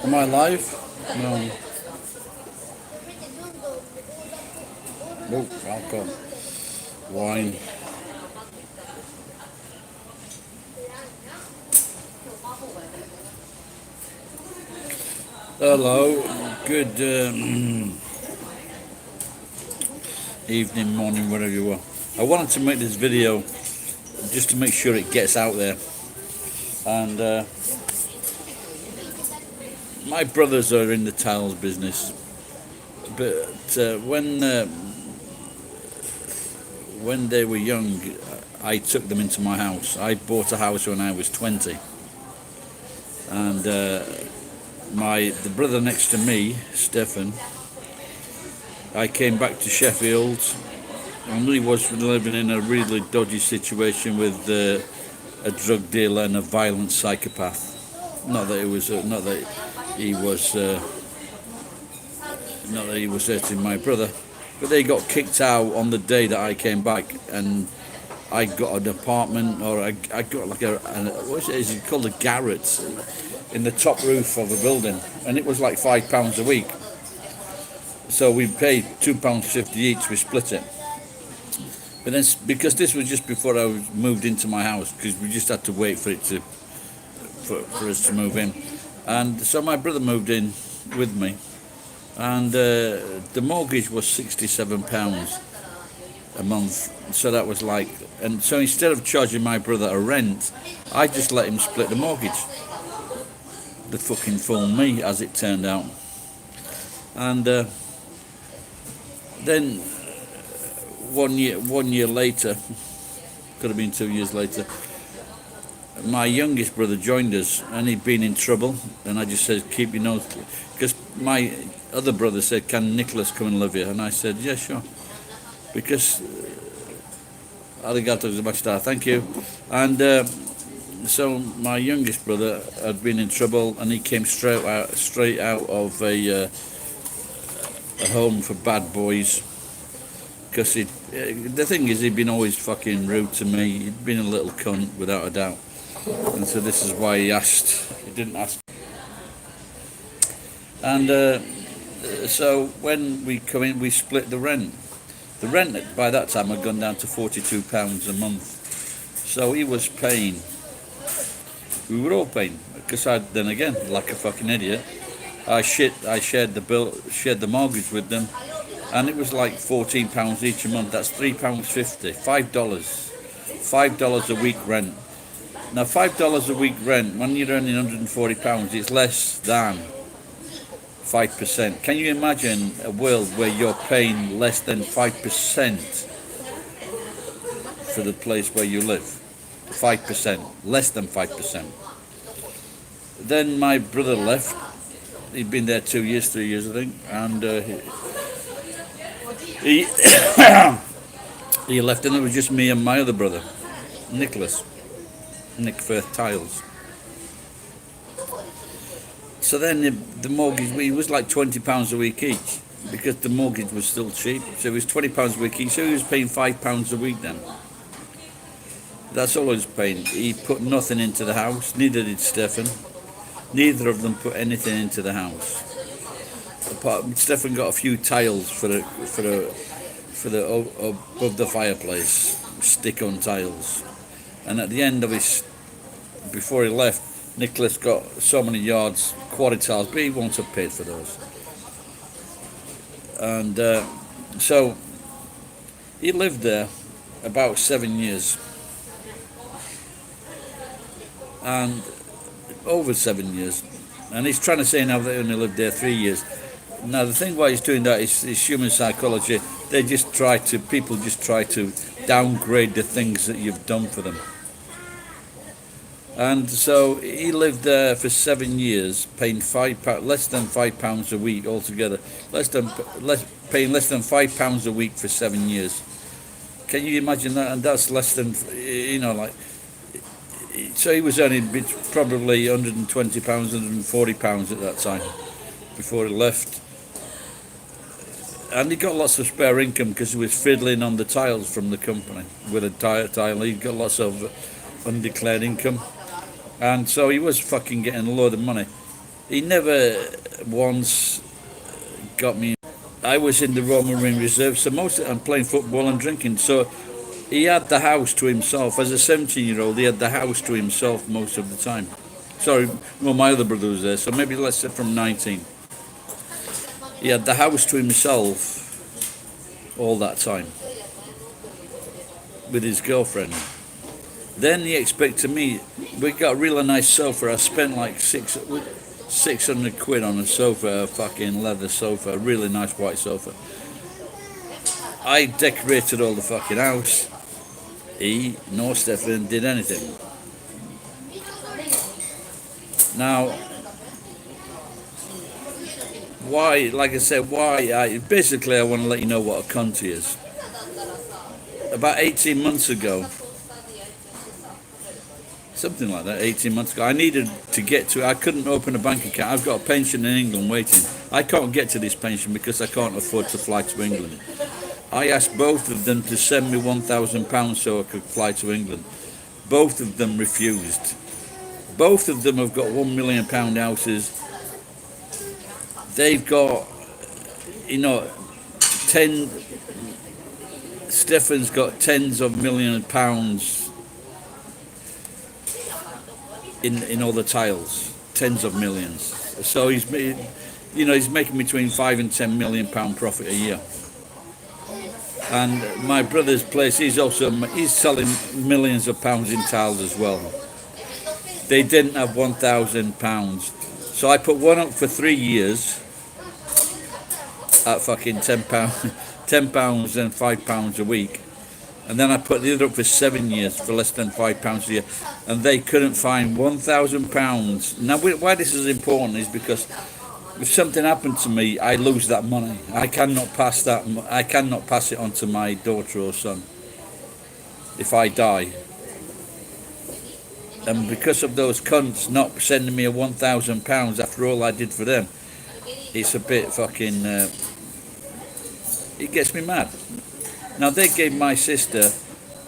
Am I live? No. Oh, alcohol. Wine. Hello. Good evening, morning, wherever you are. I wanted to make this video just to make sure it gets out there. And my brothers are in the tiles business. But when they were young, I took them into my house. I bought a house when I was 20. And the brother next to me, Stefan, I came back to Sheffield and he was living in a really dodgy situation with a drug dealer and a violent psychopath. Not that he was hurting my brother, but they got kicked out on the day that I came back, and I got an apartment, or I got like what is it called, a garret in the top roof of a building, and it was like £5 a week. So we paid £2.50 each. We split it. But then, because this was just before I moved into my house, because we just had to wait for it for us to move in, and so my brother moved in with me, and the mortgage was £67 a month. So that was like, and so instead of charging my brother a rent, I just let him split the mortgage. The fucking fool me, as it turned out. And then one year later, could have been 2 years later, my youngest brother joined us, and he'd been in trouble, and I just said, keep your nose, because my other brother said, can Nicholas come and live here? And I said, yeah, sure, because arigato gozaimasu, thank you. And so my youngest brother had been in trouble, and he came straight out of a home for bad boys, because the thing is, he'd been always fucking rude to me. He'd been a little cunt, without a doubt. And so this is why he didn't ask. And so when we come in, we split the rent. The rent by that time had gone down to £42 a month. So he was paying, we were all paying, because then again, like a fucking idiot, I shared the mortgage with them, and it was like £14 each a month. That's £3.50, $5 a week rent. Now $5 a week rent, when you're earning £140, it's less than 5%. Can you imagine a world where you're paying less than 5% for the place where you live? 5%, less than 5%. Then my brother left. He'd been there 3 years, I think, and he he left, and it was just me and my other brother, Nicholas, Nick Firth Tiles. So then the mortgage, it was like £20 a week each, because the mortgage was still cheap. So it was £20 a week each. So he was paying £5 a week then. That's all he was paying. He put nothing into the house. Neither did Stefan. Neither of them put anything into the house. Stefan got a few tiles for the above the fireplace, stick-on tiles. And at the end of before he left, Nicholas got so many yards, quarry tiles, but he won't have paid for those. And so he lived there about 7 years, and over 7 years, and he's trying to say now that he only lived there 3 years. Now the thing why he's doing that is human psychology. People just try to downgrade the things that you've done for them. And so he lived there for 7 years, paying less than £5 a week altogether. Paying less than £5 a week for 7 years. Can you imagine that? And that's less than, like. So he was earning probably £120, £140 at that time before he left. And he got lots of spare income because he was fiddling on the tiles from the company with a tile. He got lots of undeclared income. And so he was fucking getting a load of money. He never once got me. I was in the Royal Marine Reserve, so most of the time playing football and drinking. So he had the house to himself. As a 17-year-old, he had the house to himself most of the time. Sorry, well, my other brother was there, so maybe let's say from 19. He had the house to himself all that time with his girlfriend. Then he expected me. We got a really nice sofa. I spent like 600 quid on a sofa, a fucking leather sofa, a really nice white sofa. I decorated all the fucking house. He, nor Stefan, did anything. Now, why, like I said, basically I want to let you know what a cunt he is. About 18 months ago, something like that, 18 months ago, I needed to get to, I couldn't open a bank account. I've got a pension in England waiting. I can't get to this pension because I can't afford to fly to England. I asked both of them to send me £1,000 so I could fly to England. Both of them refused. Both of them have got £1 million houses. They've got, 10, Stefan's got tens of millions of pounds in other tiles, tens of millions. So he's making between £5 and £10 million profit a year. And my brother's place, he's selling millions of pounds in tiles as well. They didn't have £1,000, so I put one up for 3 years at fucking £10, £10 and £5 a week, and then I put the other up for 7 years for less than £5 a year, and they couldn't find £1,000. Now, why this is important is because if something happened to me, I lose that money. I cannot pass it on to my daughter or son if I die. And because of those cunts not sending me a £1,000 after all I did for them, it's a bit fucking. It gets me mad. Now they gave my sister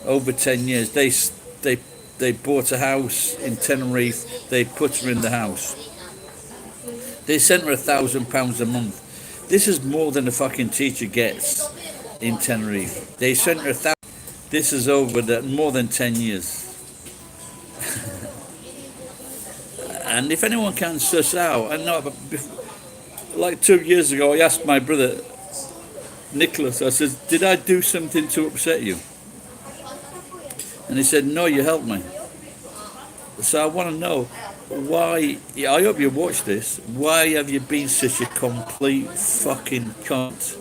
over 10 years. They bought a house in Tenerife. They put her in the house. They sent her £1,000 a month. This is more than a fucking teacher gets in Tenerife. They sent her This is over more than 10 years. And if anyone can suss out, I know, but like 2 years ago, I asked my brother Nicholas. I said, "Did I do something to upset you?" And he said, "No, you helped me." So I want to know why. I hope you watch this. Why have you been such a complete fucking cunt?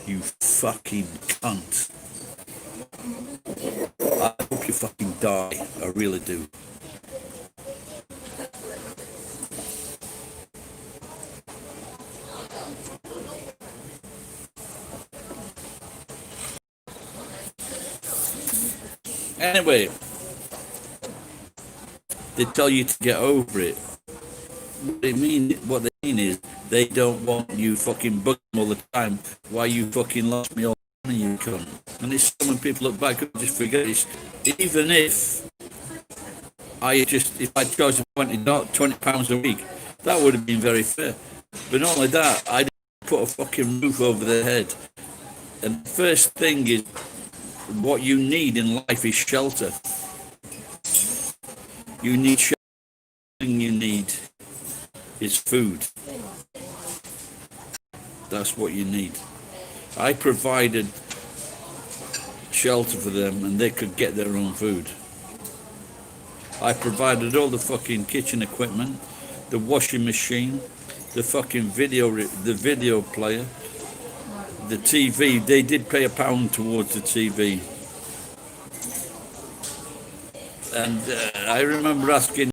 You fucking cunt. I hope you fucking die. I really do. Anyway, they tell you to get over it. What they mean is they don't want you fucking bugging them all the time. Why you fucking lost me all the money, you cunt. And it's so when people look back and just forget it. Even if I chose £20 a week, that would have been very fair. But not only that, I didn't put a fucking roof over their head. And the first thing is, what you need in life is shelter. You need shelter. The thing you need is food. That's what you need. I provided shelter for them and they could get their own food. I provided all the fucking kitchen equipment, the washing machine, the fucking video player, the TV. They did pay £1 towards the TV. And I remember asking